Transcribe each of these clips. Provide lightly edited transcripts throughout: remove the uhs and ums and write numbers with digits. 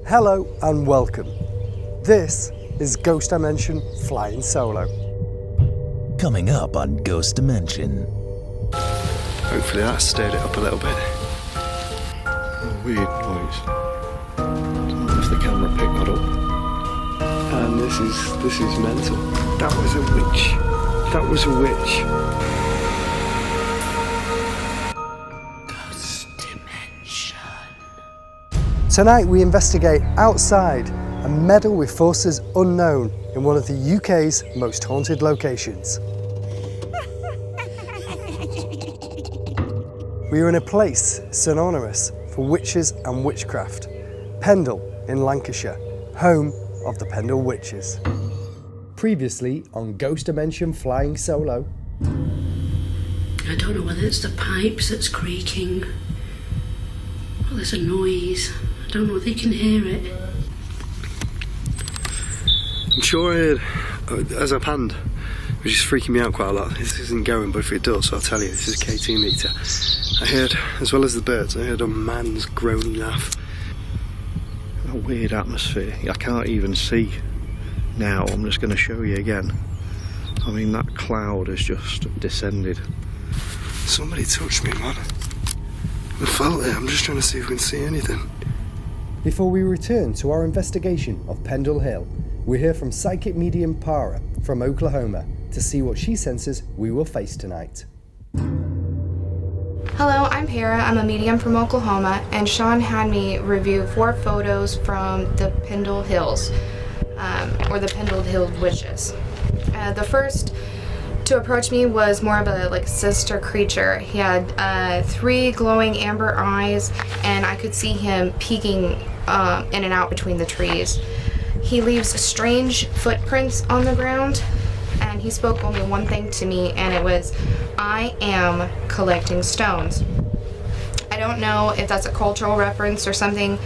Hello and welcome. This is Ghost Dimension Flying Solo. Coming up on Ghost Dimension. Hopefully that stirred it up a little bit. A weird noise. Don't know if the camera picked that up. And this is mental. That was a witch. That was a witch. Ghost Dimension. Tonight we investigate outside and meddle with forces unknown in one of the UK's most haunted locations. We are in a place synonymous for witches and witchcraft, Pendle in Lancashire, home of the Pendle Witches. Previously on Ghost Dimension Flying Solo. I don't know whether it's the pipes that's creaking. Oh, there's a noise. I don't know if you can hear it. I'm sure I heard, as I panned, which is freaking me out quite a lot. This isn't going, but if it does, I'll tell you, this is a K2 meter. I heard, as well as the birds, I heard a man's groaning laugh. A weird atmosphere. I can't even see now. I'm just going to show you again. I mean, that cloud has just descended. Somebody touched me, man. I felt it. I'm just trying to see if we can see anything. Before we return to our investigation of Pendle Hill, we hear from psychic medium Para from Oklahoma to see what she senses we will face tonight. Hello, I'm Para. I'm a medium from Oklahoma, and Sean had me review 4 photos from the Pendle Hills, or the Pendle Hills Witches. The first to approach me was more of a sinister creature. He had 3 glowing amber eyes, and I could see him peeking in and out between the trees. He leaves strange footprints on the ground, and he spoke only one thing to me, and it was, "I am collecting stones." I don't know if that's a cultural reference or something.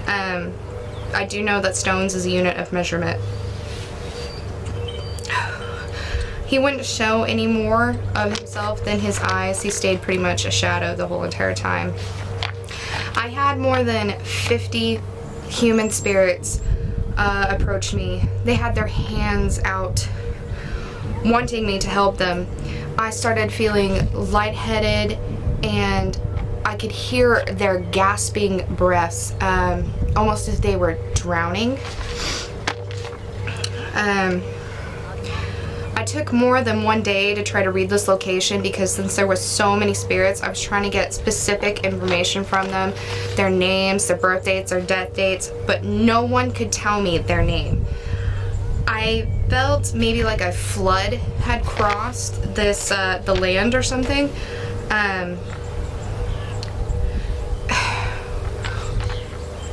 I do know that stones is a unit of measurement. He wouldn't show any more of himself than his eyes. He stayed pretty much a shadow the whole entire time. I had more than 50 human spirits approach me. They had their hands out, wanting me to help them. I started feeling lightheaded, and I could hear their gasping breaths, almost as they were drowning. I took more than one day to try to read this location, because since there was so many spirits, I was trying to get specific information from them, their names, their birth dates, their death dates, but no one could tell me their name. I felt maybe like a flood had crossed this the land or something.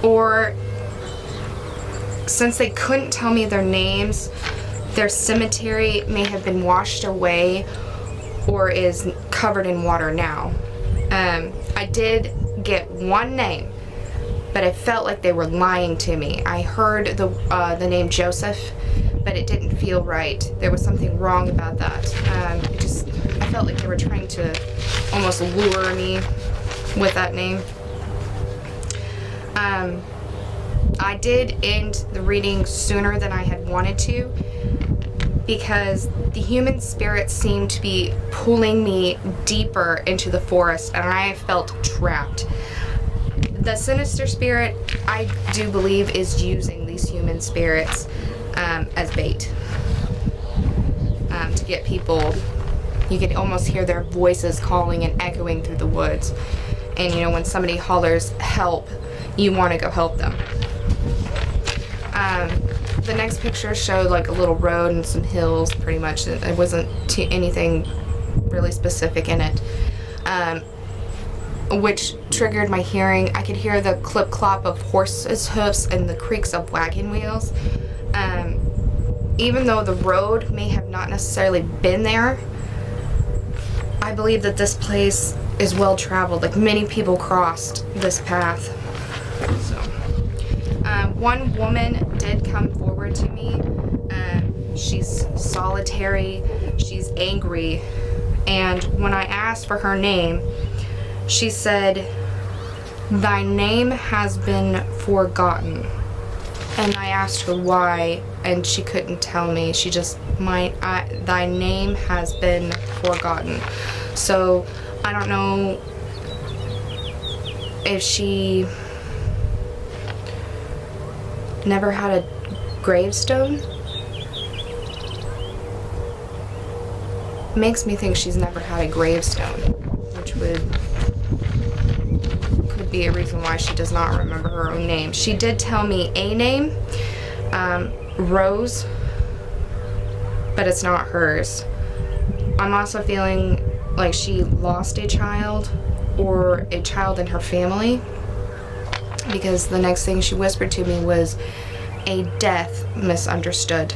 Or since they couldn't tell me their names, their cemetery may have been washed away or is covered in water now. I did get one name, but I felt like they were lying to me. I heard the name Joseph, but it didn't feel right. There was something wrong about that. I felt like they were trying to almost lure me with that name. I did end the reading sooner than I had wanted to, because the human spirits seemed to be pulling me deeper into the forest, and I felt trapped. The sinister spirit, I do believe, is using these human spirits as bait to get people. You can almost hear their voices calling and echoing through the woods. And when somebody hollers help, you want to go help them. The next picture showed a little road and some hills, pretty much. It wasn't anything really specific in it, which triggered my hearing. I could hear the clip-clop of horses' hoofs and the creaks of wagon wheels. Even though the road may have not necessarily been there, I believe that this place is well traveled. Many people crossed this path. So, one woman did come forward to me. She's solitary, she's angry, and when I asked for her name, she said, "Thy name has been forgotten." And I asked her why, and she couldn't tell me. She just, thy name has been forgotten. So I don't know if she never had a gravestone. Makes me think she's never had a gravestone, which could be a reason why she does not remember her own name. She did tell me a name, Rose, but it's not hers. I'm also feeling like she lost a child or a child in her family, because the next thing she whispered to me was a death misunderstood.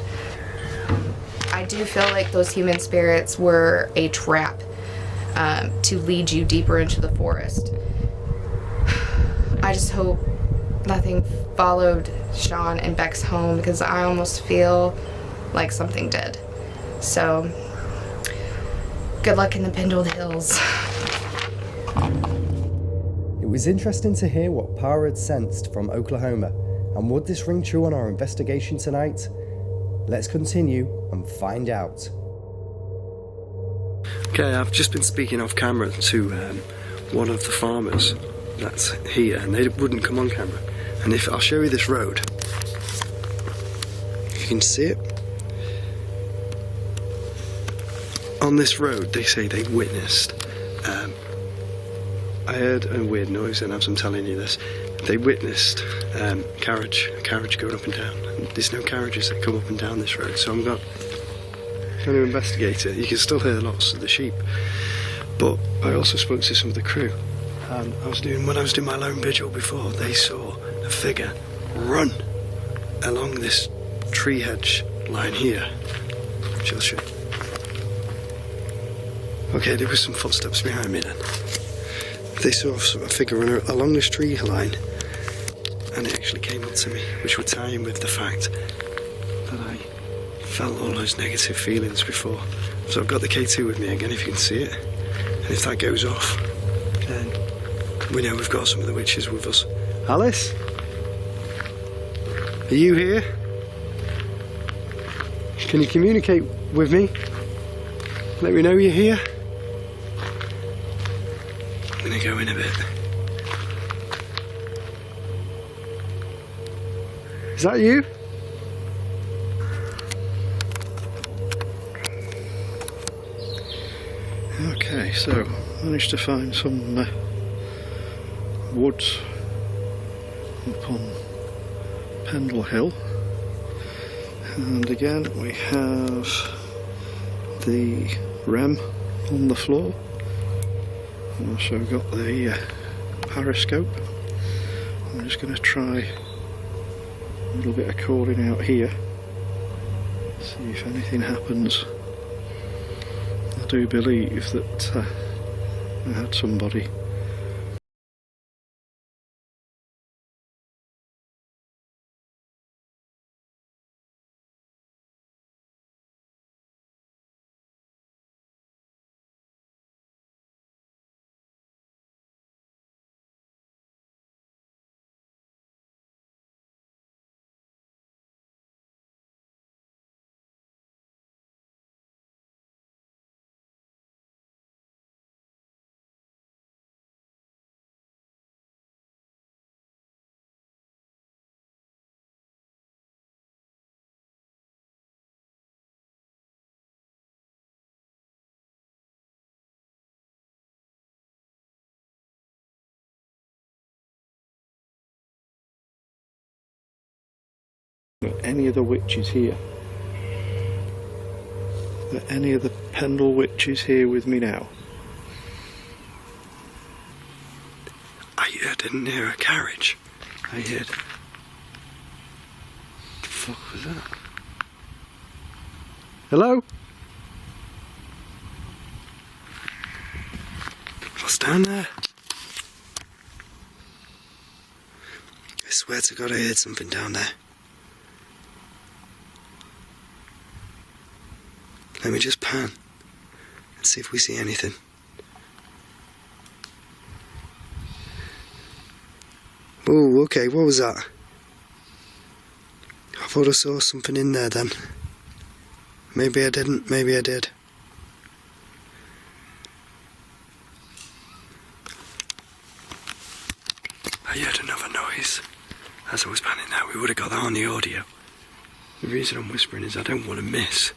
I do feel like those human spirits were a trap to lead you deeper into the forest. I just hope nothing followed Sean and Bex home, because I almost feel like something did. So, good luck in the Pendle Hills. It was interesting to hear what Para had sensed from Oklahoma, and would this ring true on our investigation tonight? Let's continue and find out. Okay, I've just been speaking off camera to one of the farmers that's here, and they wouldn't come on camera. And if I'll show you this road, you can see it. On this road, they say they witnessed. I heard a weird noise, and as I'm telling you this, they witnessed a carriage going up and down. And there's no carriages that come up and down this road, so I'm going to investigate it. You can still hear lots of the sheep, but I also spoke to some of the crew, and when I was doing my lone vigil before, they saw a figure run along this tree hedge line here, which I'll show you. Okay, there was some footsteps behind me then. They saw a figure run along this tree line, and it actually came up to me, which would tie in with the fact that I felt all those negative feelings before. So I've got the K2 with me again, if you can see it. And if that goes off, then we know we've got some of the witches with us. Alice? Are you here? Can you communicate with me? Let me know you're here. I'm gonna go in a bit. Is that you? Okay, so managed to find some woods up on Pendle Hill, and again we have the REM on the floor. I've also got the periscope. I'm just going to try a little bit of calling out here, see if anything happens. I do believe that I had somebody. Any of the witches here? Are any of the Pendle Witches here with me now? I didn't hear a carriage. I heard... What the fuck was that? Hello? What's down there? I swear to God I heard something down there. Let me just pan and see if we see anything. Oh, okay, what was that? thought I saw something in there then. Maybe I didn't, maybe I did. I heard another noise as I was panning out. We would have got that on the audio. The reason I'm whispering is I don't want to miss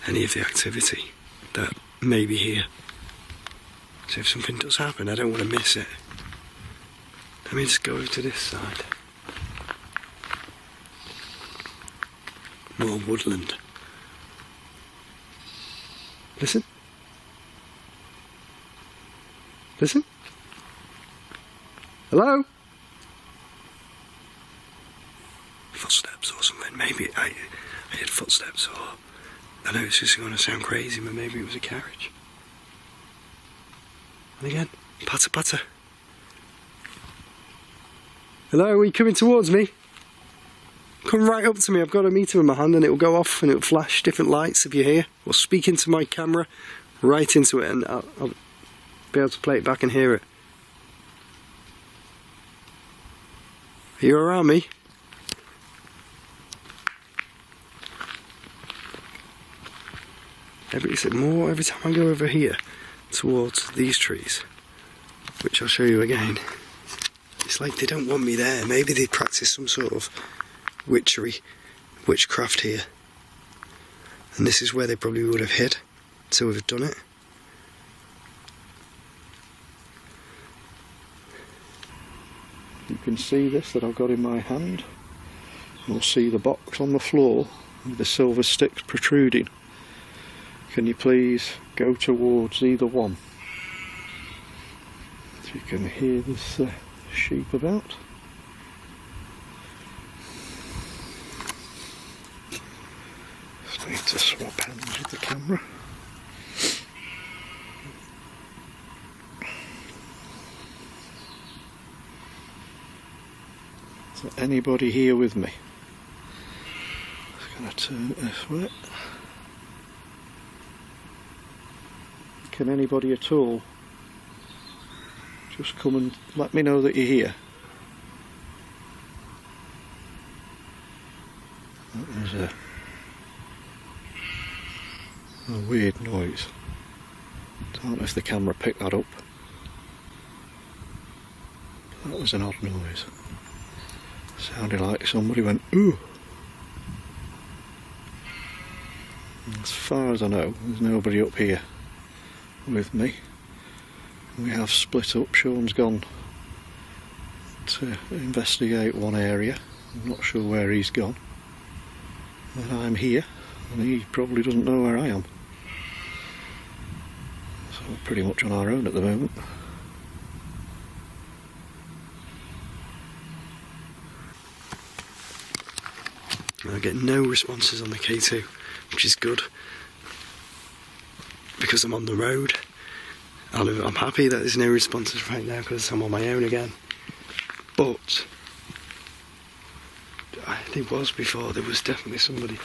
any of the activity that may be here. So if something does happen, I don't want to miss it. Let me just go over to this side. More woodland. Listen. Listen. Hello? Footsteps or something. Maybe I heard footsteps, or I know it's just going to sound crazy, but maybe it was a carriage. And again, patter patter. Hello, are you coming towards me? Come right up to me. I've got a meter in my hand and it will go off and it will flash different lights if you're here. Or speak into my camera, right into it, and I'll be able to play it back and hear it. Are you around me? Every time I go over here towards these trees, which I'll show you again, it's like they don't want me there. Maybe they practice some sort of witchcraft here, and this is where they probably would have hid to have done it. You can see this that I've got in my hand. You'll see the box on the floor with the silver sticks protruding. Can you please go towards either one? So you can hear this sheep about. Just need to swap hands with the camera. Is there anybody here with me? I'm just going to turn it this way. Can anybody at all just come and let me know that you're here? That was a weird noise. Don't know if the camera picked that up. That was an odd noise. Sounded like somebody went ooh. As far as I know, there's nobody up here with me. We have split up. Sean's gone to investigate one area. I'm not sure where he's gone. But I'm here, and he probably doesn't know where I am. So we're pretty much on our own at the moment. I get no responses on the K2, which is good, because I'm on the road. I'm happy that there's no responses right now because I'm on my own again. But there was before. There was definitely somebody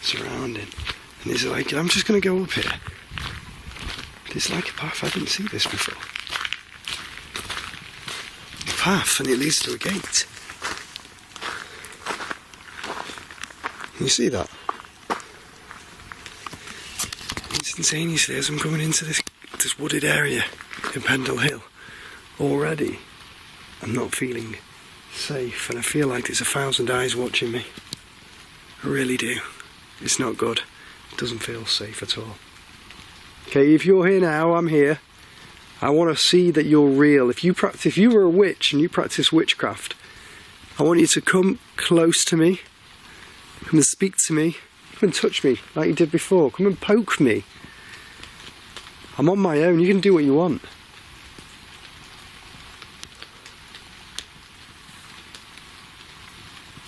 surrounding, and it's like, I'm just going to go up here. There's like a path. I didn't see this before. A path, and it leads to a gate. Can you see that? Instantaneously, as I'm coming into this wooded area in Pendle Hill, already I'm not feeling safe, and I feel like there's 1,000 eyes watching me. I really do. It's not good. It doesn't feel safe at all. Okay, if you're here now, I'm here. I want to see that you're real. If you were a witch and you practice witchcraft, I want you to come close to me. Come and speak to me. Come and touch me like you did before. Come and poke me. I'm on my own. You can do what you want.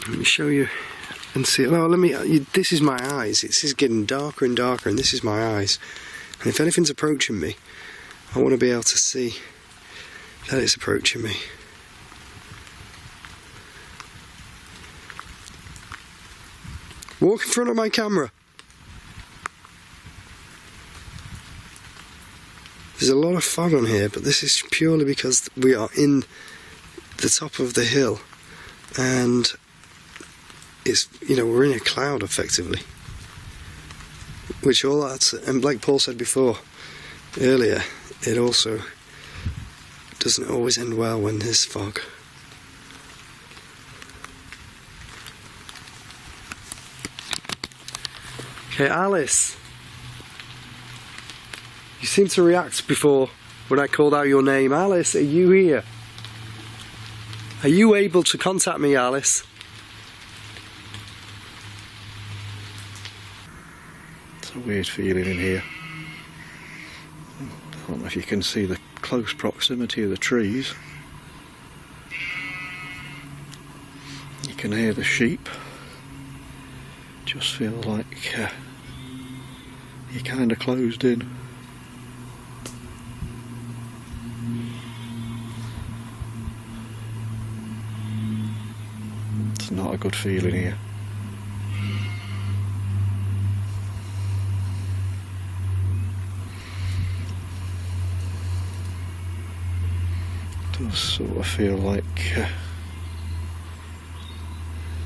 Let me show you and see. Oh, this is my eyes. This is getting darker and darker, and this is my eyes. And if anything's approaching me, I want to be able to see that it's approaching me. Walk in front of my camera. There's a lot of fog on here, but this is purely because we are in the top of the hill, and is, you know, we're in a cloud effectively. Which all that's, and like Paul said before, earlier, it also doesn't always end well when there's fog. Okay, Alice. You seemed to react before when I called out your name. Alice, are you here? Are you able to contact me, Alice? It's a weird feeling in here. I don't know if you can see the close proximity of the trees. You can hear the sheep. Just feel like you're kind of closed in. It's not a good feeling here. It does sort of feel like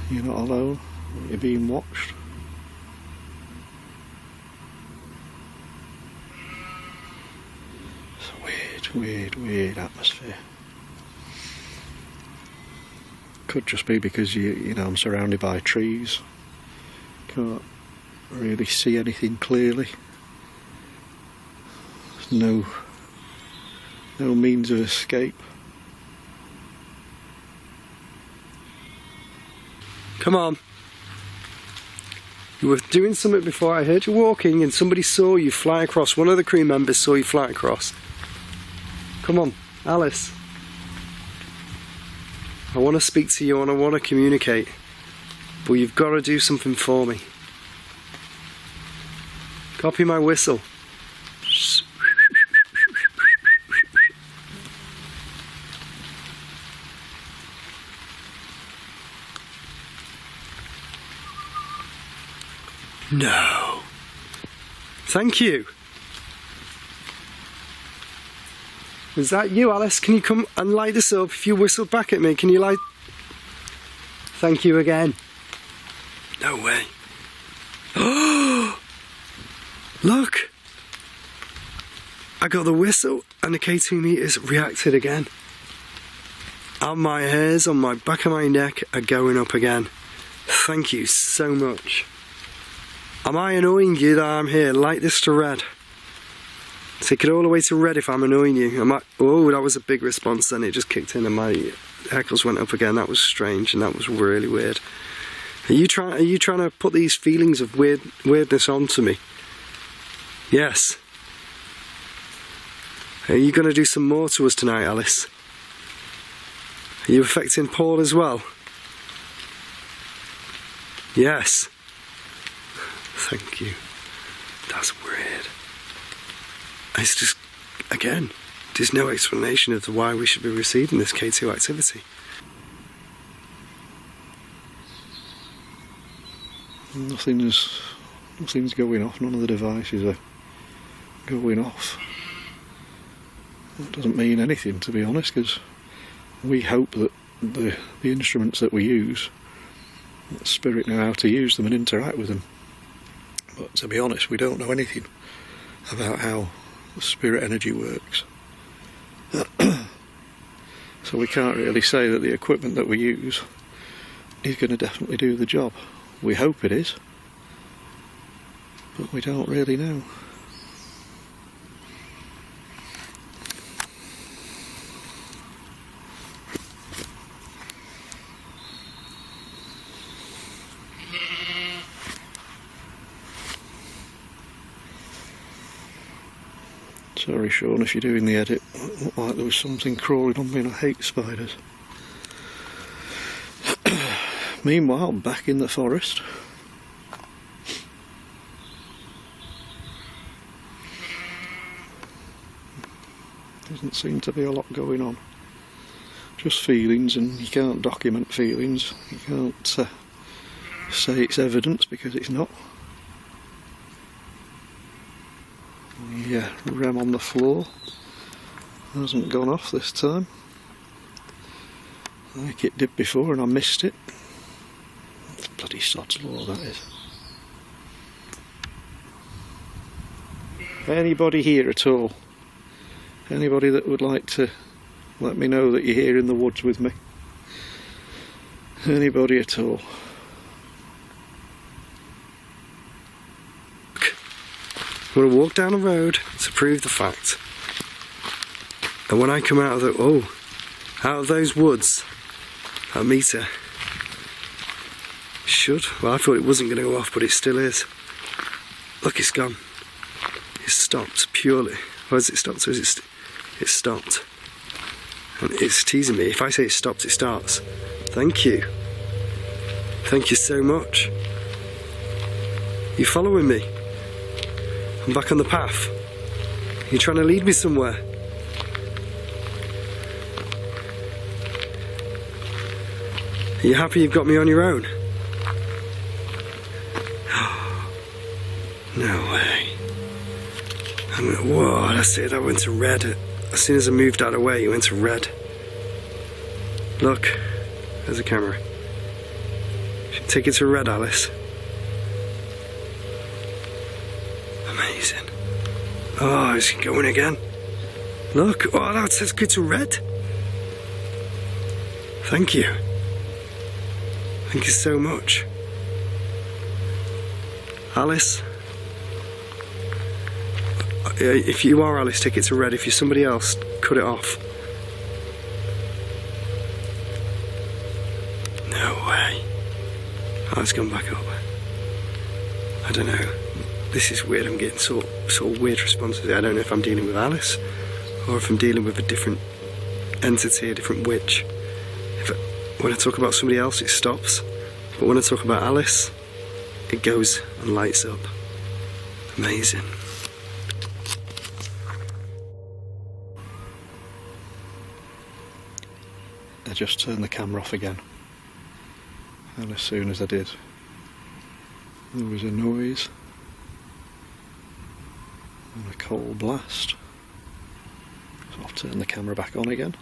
you're not alone, you're being watched. It's a weird atmosphere. Could just be because you know, I'm surrounded by trees. Can't really see anything clearly. There's no means of escape. Come on. You were doing something before. I heard you walking and somebody saw you fly across. One of the crew members saw you fly across. Come on, Alice. I want to speak to you and I want to communicate. But you've got to do something for me. Copy my whistle. No. Thank you. Is that you, Alice? Can you come and light this up? If you whistle back at me, can you light... Thank you again. No way. Oh! Look! I got the whistle and the K2 meters reacted again. And my hairs on my back of my neck are going up again. Thank you so much. Am I annoying you that I'm here? Light this to red. Take it all the way to red if I'm annoying you. Oh, that was a big response then. It just kicked in and my hackles went up again. That was strange and that was really weird. Are you trying to put these feelings of weirdness onto me? Yes. Are you going to do some more to us tonight, Alice? Are you affecting Paul as well? Yes. Thank you. That's weird. It's just, again, there's no explanation of why we should be receiving this K2 activity. Nothing's going off, none of the devices are going off. That doesn't mean anything, to be honest, because we hope that the instruments that we use, that Spirit know how to use them and interact with them. But to be honest, we don't know anything about how Spirit energy works. So we can't really say that the equipment that we use is going to definitely do the job. We hope it is, but we don't really know. Sorry, Sean, if you're doing the edit. It looked like there was something crawling on me and I hate spiders. Meanwhile, back in the forest. Doesn't seem to be a lot going on. Just feelings, and you can't document feelings. You can't say it's evidence because it's not. Yeah, rem on the floor hasn't gone off this time, like it did before and I missed it. Bloody sod's law, that is. Anybody here at all? Anybody that would like to let me know that you're here in the woods with me? Anybody at all? I'm going to walk down the road to prove the fact that when I come out of those woods, that meter well, I thought it wasn't going to go off, but it still is. Look, it's gone. It stopped purely. Why has it stopped? So it stopped. And it's teasing me. If I say it stops, it starts. Thank you. Thank you so much. You following me? I'm back on the path. You're trying to lead me somewhere. Are you happy you've got me on your own? No way. Whoa, that's it. I went to red. As soon as I moved out of the way, it went to red. Look, there's a camera. Take it to red, Alice. Amazing. Oh, it's going again. Look, oh, that says go to red. Thank you. Thank you so much. Alice? If you are Alice, take it to red. If you're somebody else, cut it off. No way. Oh, it's gone back up. I don't know. This is weird. I'm getting sort of weird responses. I don't know if I'm dealing with Alice or if I'm dealing with a different entity, a different witch. When I talk about somebody else, it stops. But when I talk about Alice, it goes and lights up. Amazing. I just turned the camera off again, and as soon as I did, there was a noise and a cold blast. So I'll turn the camera back on again.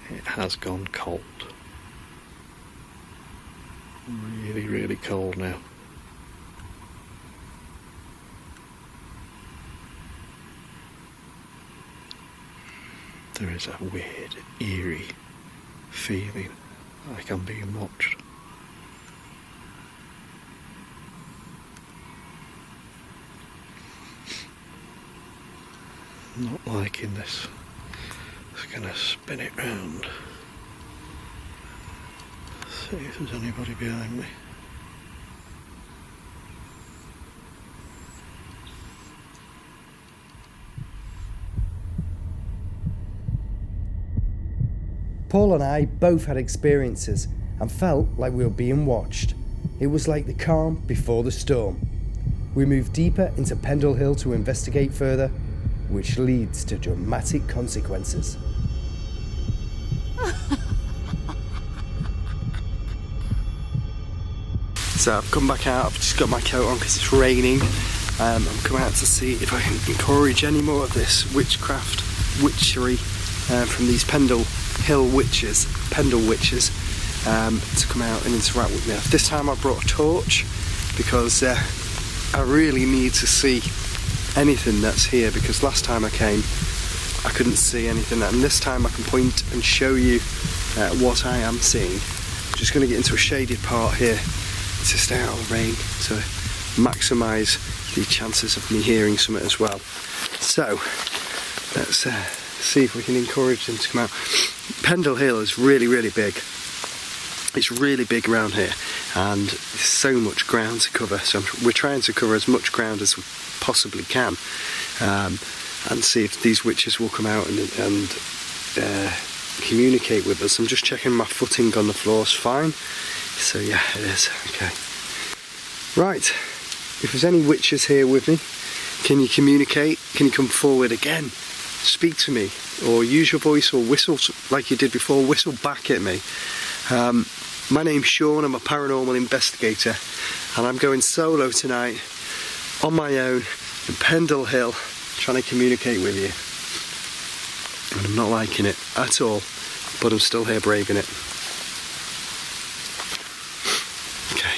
It has gone cold. Really, really cold now. There is a weird, eerie feeling like I'm being watched. Not liking this. Just gonna spin it round. See if there's anybody behind me. Paul and I both had experiences and felt like we were being watched. It was like the calm before the storm. We moved deeper into Pendle Hill to investigate further, which leads to dramatic consequences. So I've come back out, I've just got my coat on because it's raining. I'm coming out to see if I can encourage any more of this witchery from these Pendle Hill witches, Pendle Witches, to come out and interact with me. This time I brought a torch because I really need to see anything that's here, because last time I came I couldn't see anything, and this time I can point and show you what I am seeing. I'm just going to get into a shaded part here to stay out of the rain to maximise the chances of me hearing something as well. So let's see if we can encourage them to come out. Pendle Hill is really, really big. It's really big around here, and there's so much ground to cover, so we're trying to cover as much ground as we possibly can, and see if these witches will come out and communicate with us. I'm just checking my footing on the floor is fine, so yeah, it is. Okay, right, if there's any witches here with me, can you communicate? Can you come forward again? Speak to me, or use your voice, or whistle like you did before, whistle back at me. My name's Sean, I'm a paranormal investigator, and I'm going solo tonight on my own in Pendle Hill, trying to communicate with you. And I'm not liking it at all. but I'm still here braving it. Okay.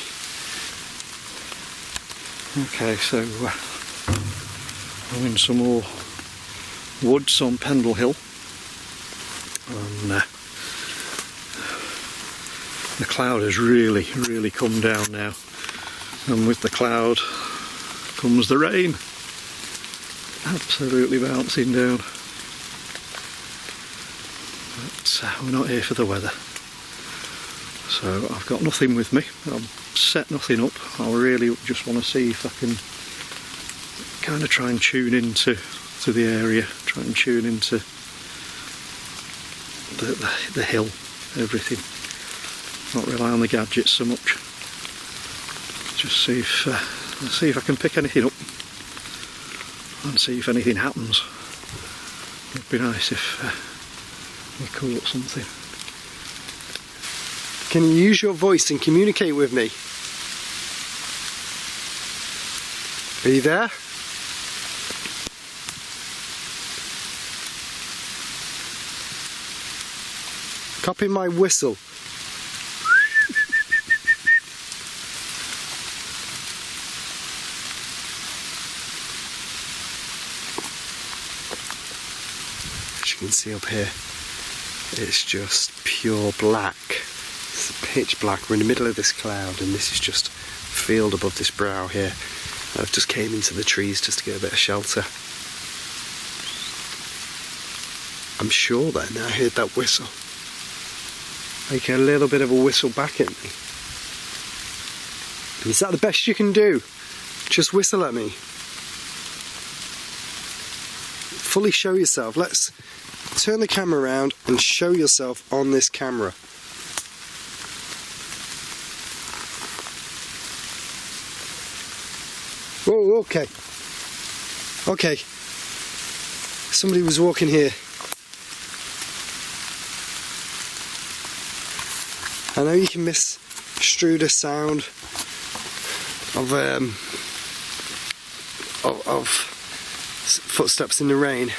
Okay, so I'm in some more woods on Pendle Hill, and the cloud has really come down now, and with the cloud comes the rain, absolutely bouncing down. But we're not here for the weather, so I've got nothing with me. I've set nothing up. I really just want to see if I can kind of try and tune into the area, try and tune into the hill, everything. Not rely on the gadgets so much. Just see if I can pick anything up and see if anything happens. It'd be nice if we caught something. Can you use your voice and communicate with me? Are you there? Copy my whistle. As you can see up here, it's just pure black. It's pitch black. We're in the middle of this cloud, and this is just a field above this brow here. I've just came into the trees just to get a bit of shelter. I'm sure then I heard that whistle. Like a little bit of a whistle back at me. Is that the best you can do? Just whistle at me. Fully show yourself. Let's turn the camera around and show yourself on this camera. Whoa, okay. Okay. Somebody was walking here. I know you can misconstrue the sound of footsteps in the rain,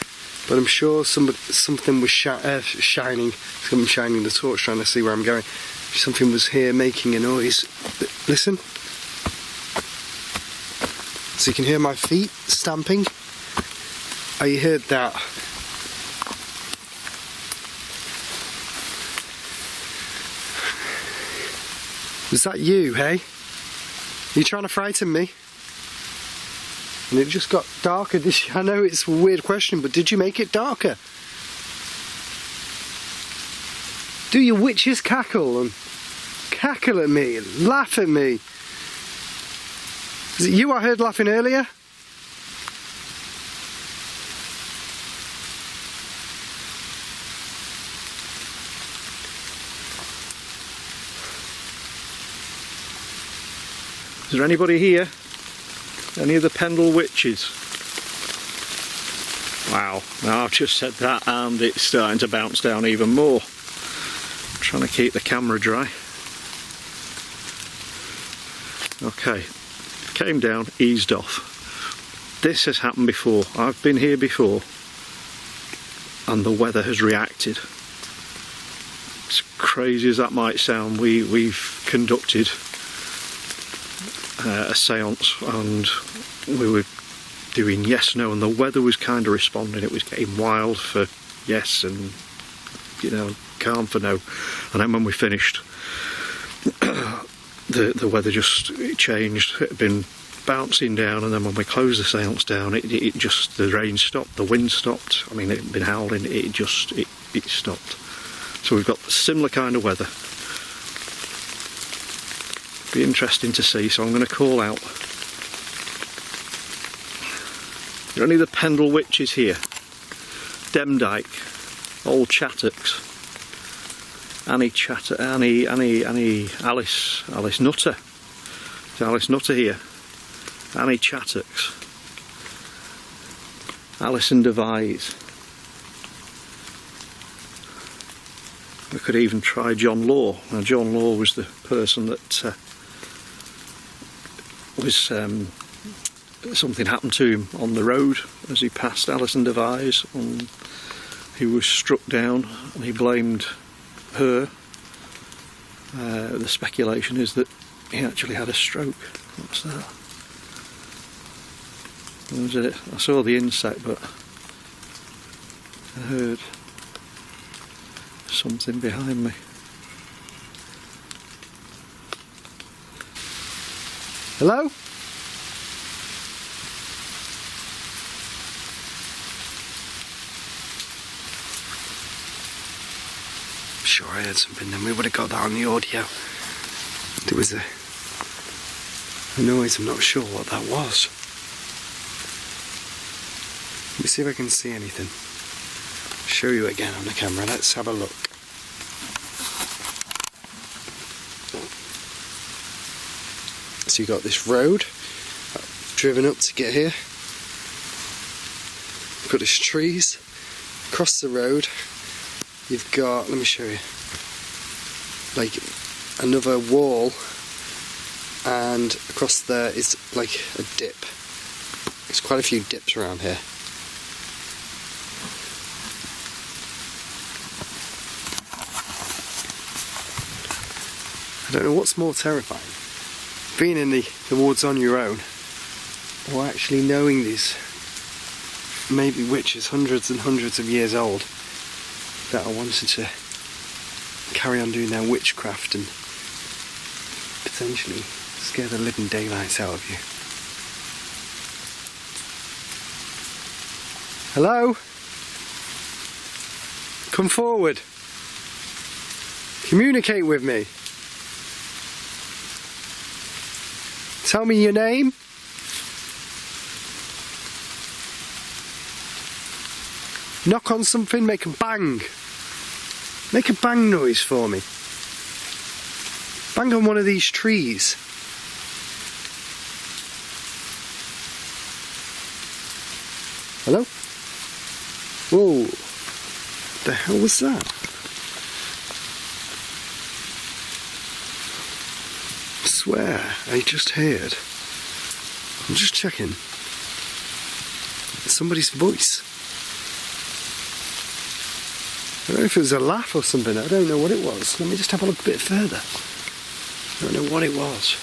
but I'm sure something was shining. I'm shining the torch trying to see where I'm going. Something was here making a noise. Listen. So you can hear my feet stamping. Oh, you heard that? Was that you, hey? Are you trying to frighten me? And it just got darker. I know it's a weird question, but did you make it darker? Do your witches cackle and cackle at me and laugh at me? Is it you I heard laughing earlier? Is there anybody here? Any of the Pendle Witches? Wow, now I've just said that and it's starting to bounce down even more. I'm trying to keep the camera dry. Okay, came down, eased off. This has happened before. I've been here before and the weather has reacted. As crazy as that might sound, we've conducted a seance and we were doing yes, no, and the weather was kind of responding. It was getting wild for yes and, you know, calm for no. And then when we finished, the weather just changed. It had been bouncing down, and then when we closed the seance down, it just, the rain stopped, the wind stopped. I mean, it had been howling, it stopped. So we've got similar kind of weather. Be interesting to see, so I'm going to call out. Are any of the Pendle Witches here? Demdike, Old Chattocks, Alice Nutter. Is Alice Nutter here? Annie Chattocks, Alison Devise. We could even try John Law. Now, John Law was the person that something happened to him on the road as he passed Alison Devise, and he was struck down, and he blamed her. The speculation is that he actually had a stroke. What's that? What was it? I saw the insect, but I heard something behind me. Hello? Sure, I heard something, then we would have got that on the audio. There was a noise, I'm not sure what that was. Let me see if I can see anything. Show you again on the camera, let's have a look. So you got this road, I've driven up to get here. You've got these trees, across the road. You've got, let me show you, like another wall, and across there is like a dip. There's quite a few dips around here. I don't know what's more terrifying, being in the woods on your own, or actually knowing these maybe witches hundreds and hundreds of years old that are wanting to carry on doing their witchcraft and potentially scare the living daylights out of you. Hello? Come forward. Communicate with me. Tell me your name. Knock on something, make a bang. Make a bang noise for me. Bang on one of these trees. Hello? Whoa. What the hell was that? I swear, I just heard. I'm just checking. Somebody's voice. I don't know if it was a laugh or something, I don't know what it was. Let me just have a look a bit further. I don't know what it was.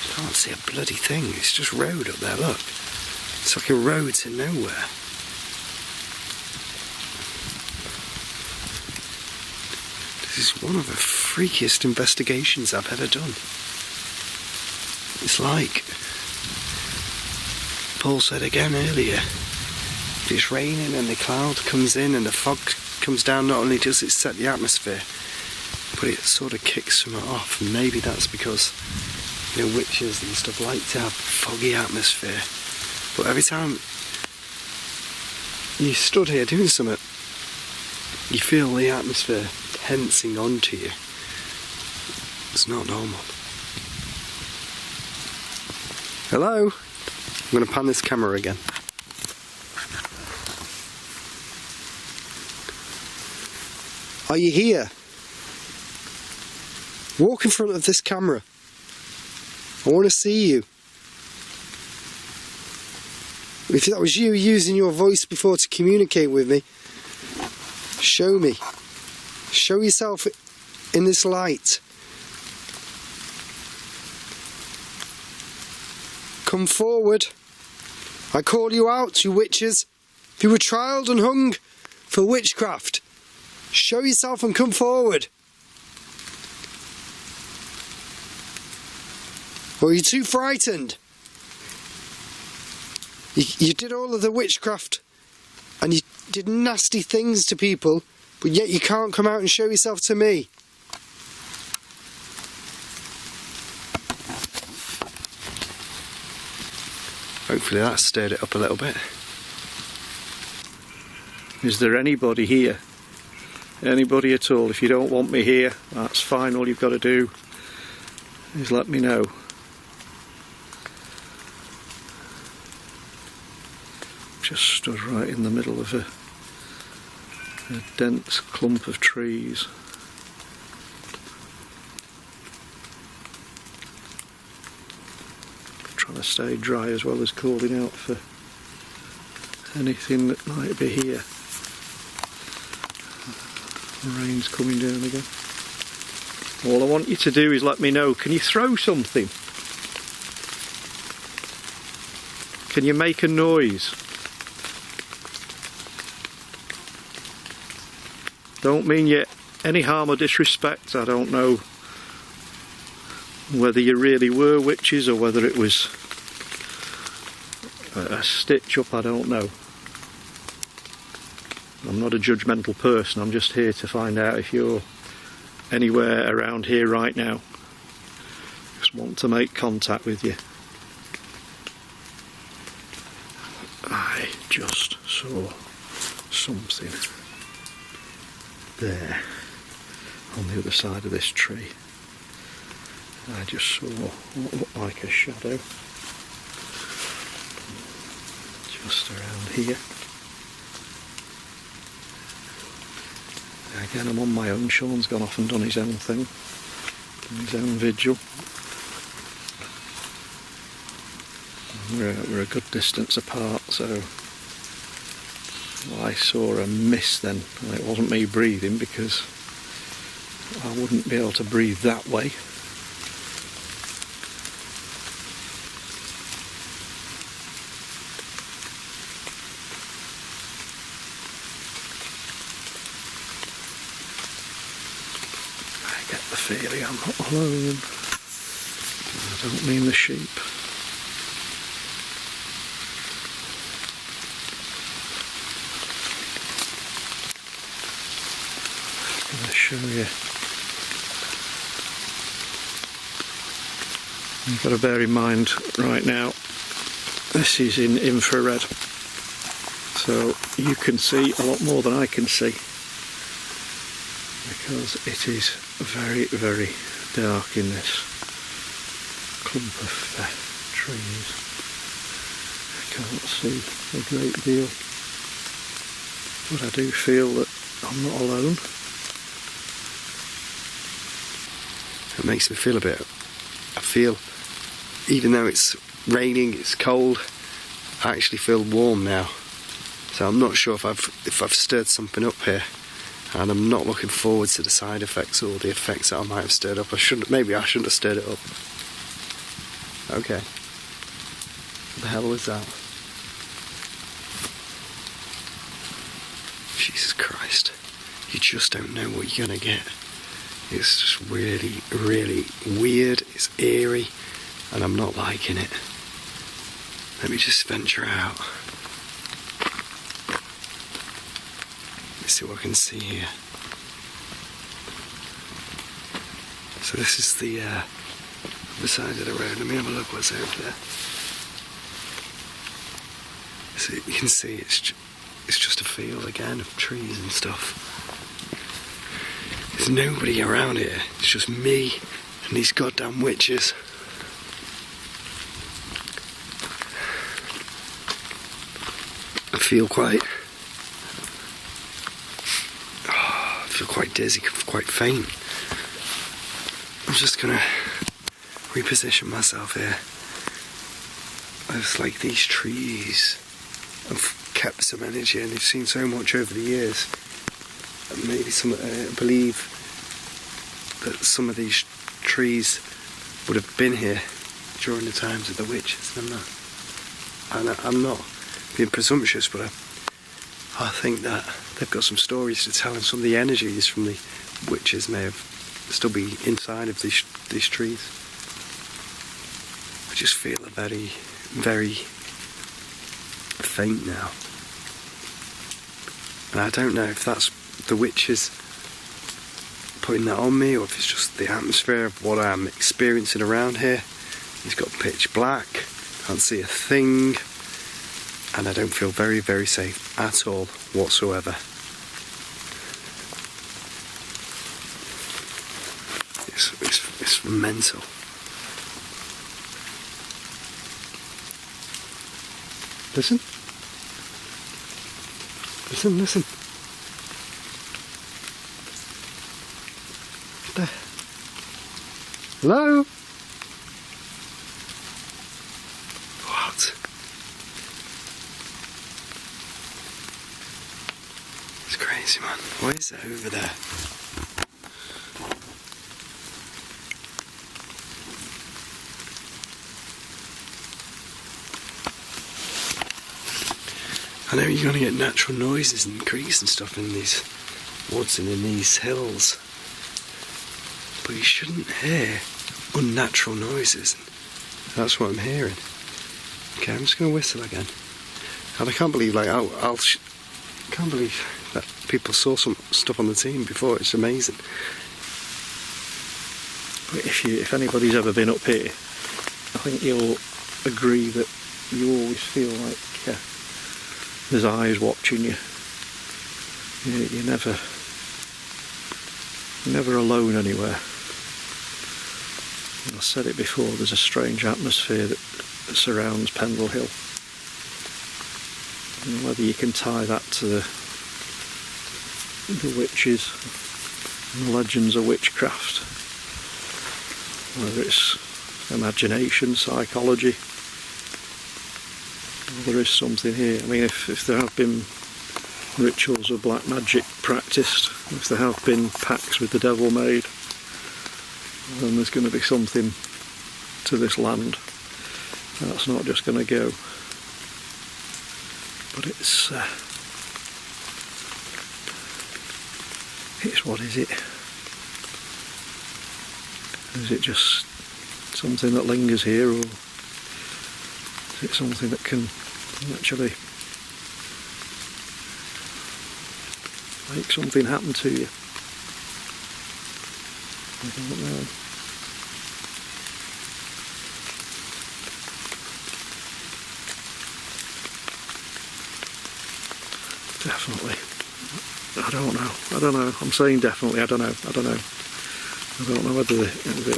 I can't see a bloody thing, it's just road up there, look. It's like a road to nowhere. This is one of the freakiest investigations I've ever done. It's like Paul said again earlier, if it's raining and the cloud comes in and the fog comes down, not only does it set the atmosphere, but it sort of kicks something off, and maybe that's because, you know, witches and stuff like to have foggy atmosphere. But every time you stood here doing something, you feel the atmosphere tensing onto you. It's not normal. Hello? I'm going to pan this camera again. Are you here? Walk in front of this camera. I want to see you. If that was you using your voice before to communicate with me, show me. Show yourself in this light. Come forward. I call you out, you witches. If you were trialed and hung for witchcraft, show yourself and come forward. Or are you too frightened? You did all of the witchcraft and you did nasty things to people, but yet you can't come out and show yourself to me. Hopefully that stirred it up a little bit. Is there anybody here? Anybody at all? If you don't want me here, that's fine. All you've got to do is let me know. Just stood right in the middle of a dense clump of trees. Trying to stay dry as well as calling out for anything that might be here. Rain's coming down again. All I want you to do is let me know, can you throw something? Can you make a noise? Don't mean you any harm or disrespect. I don't know whether you really were witches or whether it was a stitch up, I don't know. I'm not a judgmental person, I'm just here to find out if you're anywhere around here right now. Just want to make contact with you. I just saw something there on the other side of this tree. I just saw what looked like a shadow just around here. Again, I'm on my own. Sean's gone off and done his own thing, his own vigil. We're a good distance apart, so I saw a mist then, and it wasn't me breathing because I wouldn't be able to breathe that way. I get the feeling I'm not alone. I don't mean the sheep. Show you. You've got to bear in mind right now this is in infrared, so you can see a lot more than I can see because it is very, very dark in this clump of trees. I can't see a great deal, but I do feel that I'm not alone. It makes me feel I feel, even though it's raining, it's cold, I actually feel warm now. So I'm not sure if I've stirred something up here, and I'm not looking forward to the side effects or the effects that I might have stirred up. Maybe I shouldn't have stirred it up. Okay. What the hell was that? Jesus Christ. You just don't know what you're gonna get. It's just really, really weird, it's eerie, and I'm not liking it. Let me just venture out. Let's see what I can see here. So this is the side of the road. Let me have a look what's over there. So you can see it's just a field again of trees and stuff. There's nobody around here, it's just me and these goddamn witches. I feel quite dizzy, quite faint. I'm just gonna reposition myself here. It's like these trees have kept some energy and they've seen so much over the years. Maybe I believe that some of these trees would have been here during the times of the witches. I'm not being presumptuous, but I think that they've got some stories to tell, and some of the energies from the witches may have still be inside of these trees. I just feel very, very faint now, and I don't know if that's the witches putting that on me or if it's just the atmosphere of what I'm experiencing around here. It's got pitch black, can't see a thing, and I don't feel very, very safe at all whatsoever. It's mental. Listen. Listen, listen. There. Hello? What? It's crazy, man. Why is it over there? I know you're going to get natural noises and creaks and stuff in these woods and in these hills, but you shouldn't hear unnatural noises. That's what I'm hearing. Okay, I'm just going to whistle again. And I can't believe, like, can't believe that people saw some stuff on the team before. It's amazing. But if anybody's ever been up here, I think you'll agree that you always feel like there's eyes watching you. You're never alone anywhere. And I said it before, there's a strange atmosphere that surrounds Pendle Hill. And whether you can tie that to the witches and the legends of witchcraft, whether it's imagination, psychology, there is something here. I mean, if there have been rituals of black magic practiced, if there have been pacts with the devil made, then there's going to be something to this land. That's not just going to go. But it's what is it? Is it just something that lingers here, or is it something that can actually make something happen to you? I don't know. Definitely. I don't know. I'm saying definitely. I don't know whether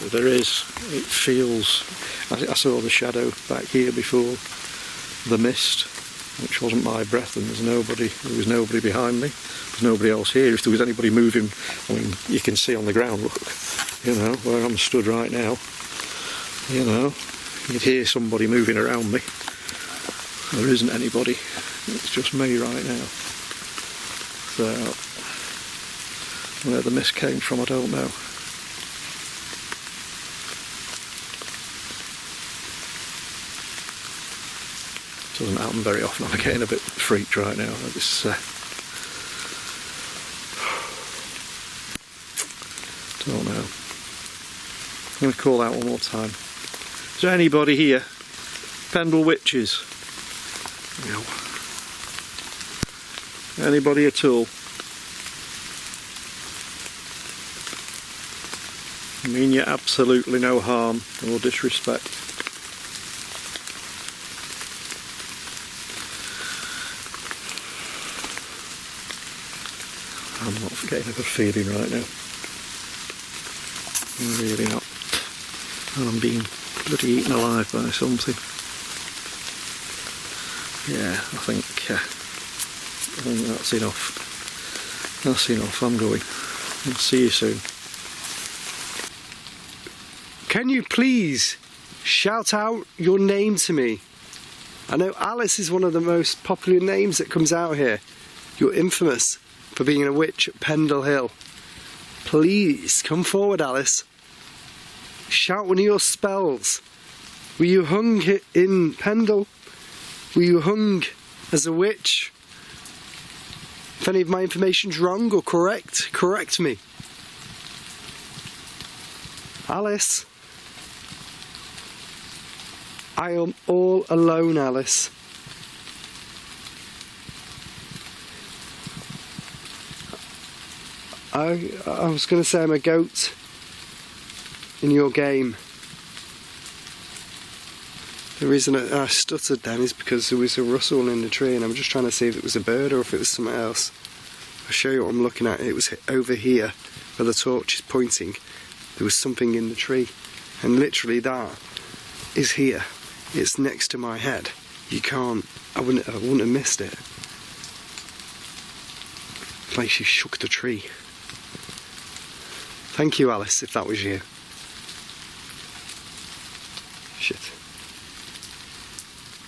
there is. It feels. I saw the shadow back here before, the mist, which wasn't my breath, and there was nobody behind me. There's nobody else here. If there was anybody moving, I mean, you can see on the ground, look, where I'm stood right now, you'd hear somebody moving around me. There isn't anybody. It's just me right now. So, where the mist came from, I don't know. Doesn't happen very often. I'm getting a bit freaked right now. Don't know. I'm going to call out one more time. Is there anybody here? Pendle Witches? No. Anybody at all? I mean you absolutely no harm or disrespect. I'm not getting a good feeling right now. I'm really not. And I'm being bloody eaten alive by something. Yeah, I think that's enough. That's enough. I'm going. I'll see you soon. Can you please shout out your name to me? I know Alice is one of the most popular names that comes out here. You're infamous for being a witch at Pendle Hill. Please come forward, Alice. Shout one of your spells. Were you hung in Pendle? Were you hung as a witch? If any of my information's wrong or correct, correct me. Alice. I am all alone, Alice. I was going to say I'm a goat in your game. The reason I stuttered then is because there was a rustle in the tree and I'm just trying to see if it was a bird or if it was something else. I'll show you what I'm looking at. It was over here where the torch is pointing. There was something in the tree and literally that is here. It's next to my head. You can't, I wouldn't have missed it. It's like she shook the tree. Thank you, Alice, if that was you. Shit.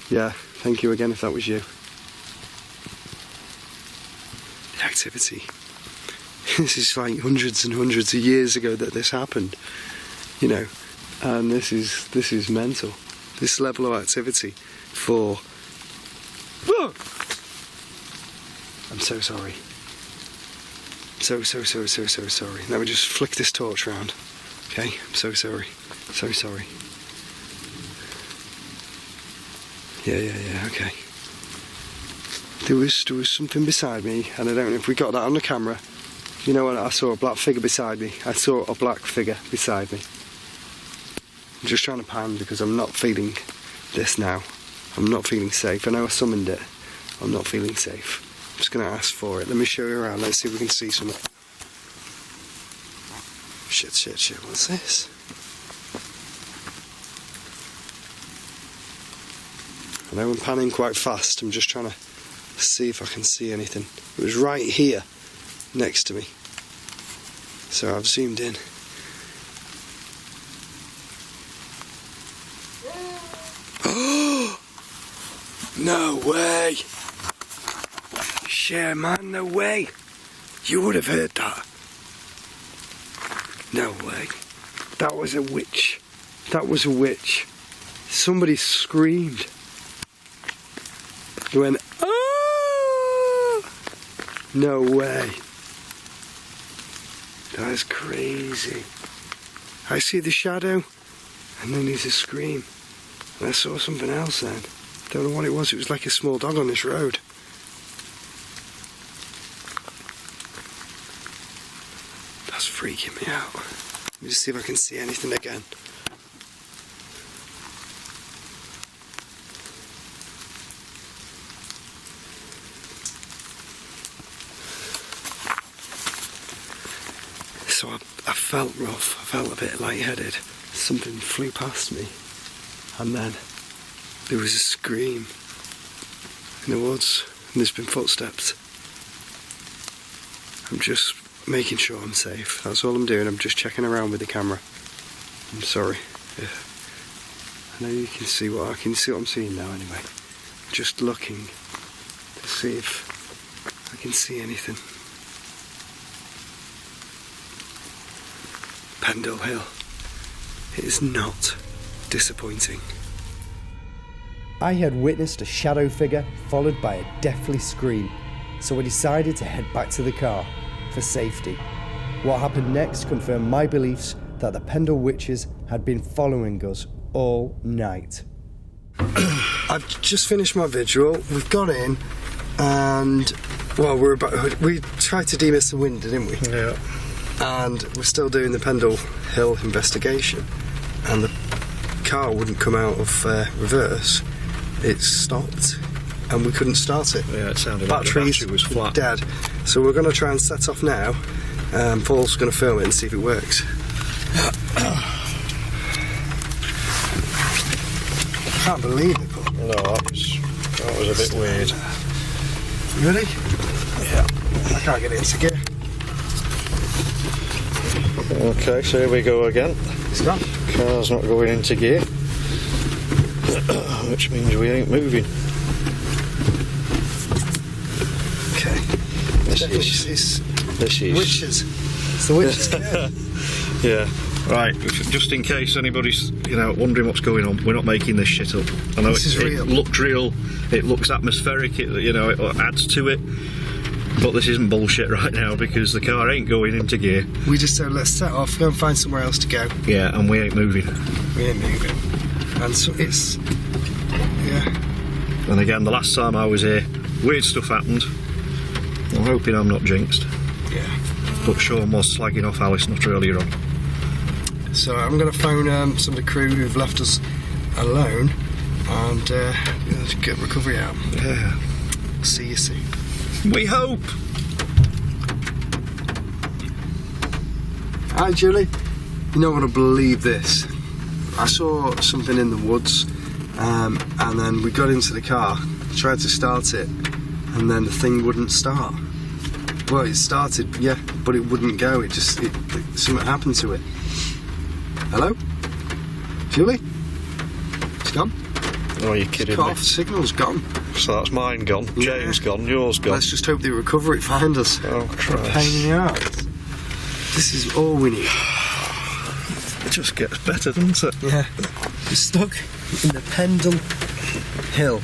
Yeah, thank you again if that was you. The activity. This is like hundreds and hundreds of years ago that this happened, you know, and this is mental. This level of activity for... Oh! I'm so sorry. So sorry. Let me just flick this torch around. Okay, I'm so sorry. So sorry. Yeah, okay. There was something beside me, and I don't know if we got that on the camera. You know what, I saw a black figure beside me. I'm just trying to pan because I'm not feeling this now. I'm not feeling safe. I know I summoned it. I'm not feeling safe. I'm just going to ask for it. Let me show you around. Let's see if we can see something. Shit. What's this? I know I'm panning quite fast. I'm just trying to see if I can see anything. It was right here next to me. So I've zoomed in. Oh! No way! Shit, man, no way! You would have heard that. No way. That was a witch. Somebody screamed. They went, oh! No way. That is crazy. I see the shadow, and then there's a scream. And I saw something else then. Don't know what it was. It was like a small dog on this road. That's freaking me out. Let me just see if I can see anything again. So I felt rough. I felt a bit lightheaded. Something flew past me. And then there was a scream in the woods, and there's been footsteps. I'm just making sure I'm safe. That's all I'm doing. I'm just checking around with the camera. I'm sorry. Yeah. I know you can see what I'm seeing now anyway. Just looking to see if I can see anything. Pendle Hill. It is not disappointing. I had witnessed a shadow figure followed by a deathly scream, so I decided to head back to the car for safety. What happened next confirmed my beliefs that the Pendle Witches had been following us all night. I've just finished my vigil. We've got in, and well, we tried to demist the wind, didn't we? Yeah. And we're still doing the Pendle Hill investigation, and the car wouldn't come out of reverse. It stopped, and we couldn't start it. Yeah, it sounded like the battery was flat. Dead. So we're going to try and set off now. Paul's going to film it and see if it works. I can't believe it, Paul. No, that was a bit weird. Really? Yeah. I can't get it into gear. Okay, so here we go again. It's gone. Car's not going into gear, which means we ain't moving. Okay. This It's is witches. It's the witches' gear. Yeah. Right, just in case anybody's, wondering what's going on, we're not making this shit up. I know This is real. It looked real, it looks atmospheric, it adds to it, but this isn't bullshit right now because the car ain't going into gear. We just said let's set off, go and find somewhere else to go. Yeah, and we ain't moving. We ain't moving. And so it's, yeah. And again, the last time I was here, weird stuff happened. I'm hoping I'm not jinxed. Yeah. But Sean was slagging off Alice not earlier on. So I'm going to phone some of the crew who've left us alone and get recovery out. Yeah. See you soon. We hope! Hi Julie, you not want to believe this. I saw something in the woods and then we got into the car, tried to start it, and then the thing wouldn't start. Well, it started, yeah, but it wouldn't go. Something happened to it. Hello? Julie? It's gone. Oh, you're kidding Cut me. off, signal's gone. So that's mine gone, Yeah. James gone, yours gone. Let's just hope they recover it, find us. Oh, Christ. Pain in the arse. This is all we need. It just gets better, doesn't it? Yeah. We're stuck in the Pendle Hill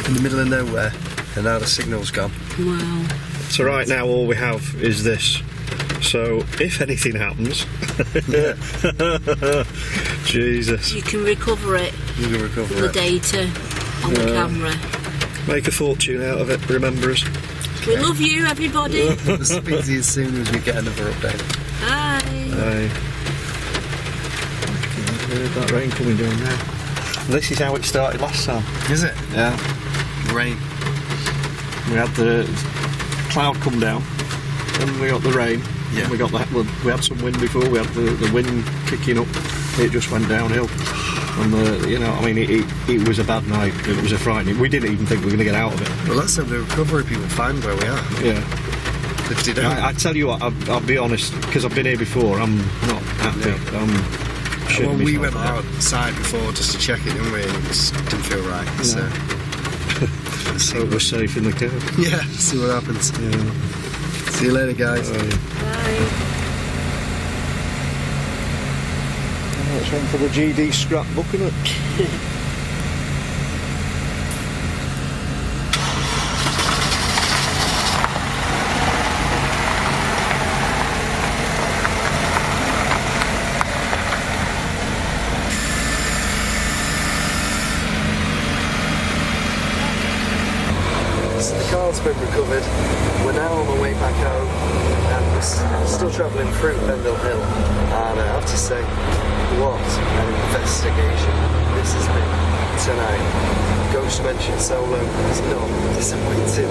in the middle of nowhere, and now the signal's gone. Wow. So right now all we have is this. So if anything happens, Jesus, You can recover it. You can recover The data on the camera. make a fortune out of it. Remember us. We love you, everybody. We'll speak to you as soon as we get another update. Bye. That rain coming down now. This is how it started last time. Is it? Yeah. Rain. We had the cloud come down, and we got the rain. Yeah. We got that. We had some wind before. We had the wind kicking up. It just went downhill. And it was a bad night. It was a frightening. We didn't even think we were going to get out of it. Well, let's hope the recovery people find where we are. Yeah. If they don't. I tell you what, I'll be honest, because I've been here before. I'm not happy. Yeah. Well, we went outside before just to check it, didn't we? And it just didn't feel right. No. So we're safe in the car. Yeah. See what happens. Yeah. See you later, guys. Bye. That's one for the GD scrapbook, isn't it? So the car's been recovered. We're now on the way back home, and we're still travelling through Pendle Hill. And I have to say, what an investigation this has been tonight. Ghost Mention Solo is not disappointed.